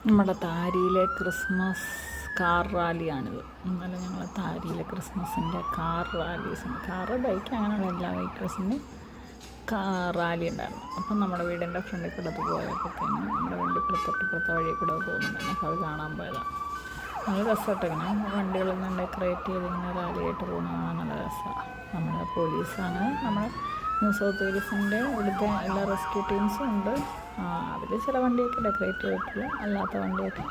നമ്മുടെ താരിയിലെ Christmas car റാലിയാണിത്. ഇന്നലെ ഞങ്ങൾ താരിയിലെ ക്രിസ്മസിൻ്റെ കാർ റാലീസ്, കാറ് ബൈക്ക് അങ്ങനെയുള്ള എല്ലാ വെഹിക്കിൾസിൻ്റെ റാലി ഉണ്ടായിരുന്നു. അപ്പം നമ്മുടെ വീടിൻ്റെ ഫ്രണ്ടിൽ കൂടെ അത് പോയപ്പോഴത്തേനും നമ്മുടെ വണ്ടിക്കൂടെ തൊട്ടിപ്പുറത്തെ വഴി കൂടെ പോകുന്നുണ്ടായിരുന്നു. അപ്പോൾ അത് കാണാൻ പോയതാണ്. നല്ല രസമായിട്ട് ഇങ്ങനെ വണ്ടികളൊന്നും ഡെക്കറേറ്റ് ചെയ്ത് ഇങ്ങനെ റാലിയായിട്ട് പോകുന്നത് കാണാൻ നല്ല രസമാണ്. നമ്മുടെ പോലീസാണ്, നമ്മുടെ ന്യൂ സൗത്ത് വെയിൽസിൻ്റെ ഇവിടുത്തെ എല്ലാ റെസ്ക്യൂ ടീംസും ഉണ്ട്. അതിൽ ചില വണ്ടിയൊക്കെ ഡെക്കറേറ്റ് ചെയ്തിട്ടുള്ളൂ, അല്ലാത്ത വണ്ടിയൊക്കെ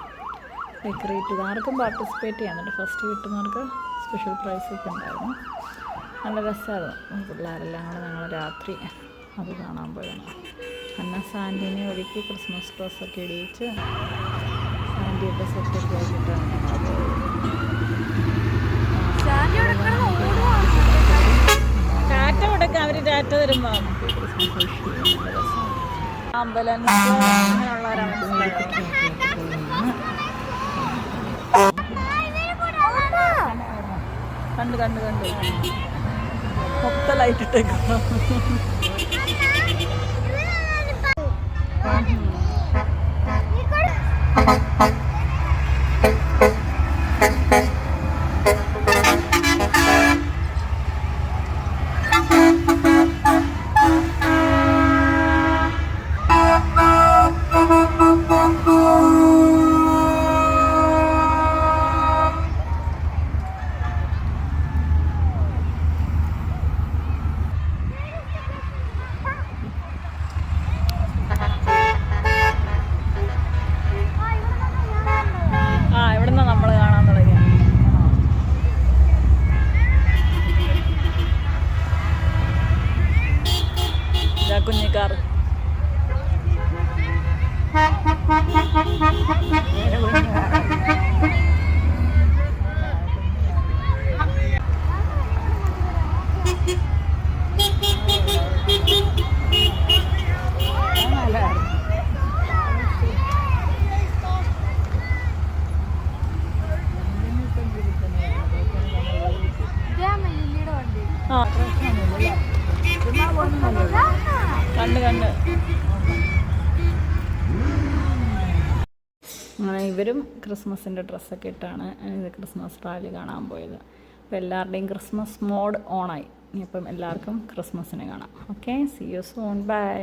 ഡെക്കറേറ്റ് ചെയ്ത് ആർക്കും പാർട്ടിസിപ്പേറ്റ് ചെയ്യാനുണ്ട്. ഫസ്റ്റ് കിട്ടുന്നവർക്ക് സ്പെഷ്യൽ പ്രൈസൊക്കെ ഉണ്ടായിരുന്നു. നല്ല രസമായിരുന്നു. പിള്ളേരെല്ലാം കൂടെ ഞങ്ങൾ രാത്രി അത് കാണാൻ പോയാണ്. സാൻഡിനെ ഒരുക്കി ക്രിസ്മസ് ഡ്രസ്സൊക്കെ ഇടിയിച്ച് സാൻഡിയൊക്കെ സെറ്റൊക്കെ ആക്കിയിട്ടാണ് ഞങ്ങൾ ടാറ്റ കൊടുക്കാം. അവർ ടാറ്റ തരുമ്പോൾ ക്രിസ്മസ് നല്ല രസമാണ്. ആംബുലൻസ് അങ്ങനെയുള്ളവരാണ് കണ്ട് കണ്ട് കണ്ട് മൊത്തം ലൈറ്റ് ഇട്ടേക്കുന്നു. കുഞ്ഞിക്കാർ കണ്ട് കണ്ട് അങ്ങനെ ഇവരും ക്രിസ്മസിൻ്റെ ഡ്രസ്സൊക്കെ ഇട്ടാണ് ഇത് ക്രിസ്മസ് റാലി കാണാൻ പോയത്. അപ്പോൾ എല്ലാവരുടെയും ക്രിസ്മസ് മോഡ് ഓണായി. ഇനിയിപ്പം എല്ലാവർക്കും ക്രിസ്മസിനെ കാണാം. Okay, see you soon, by.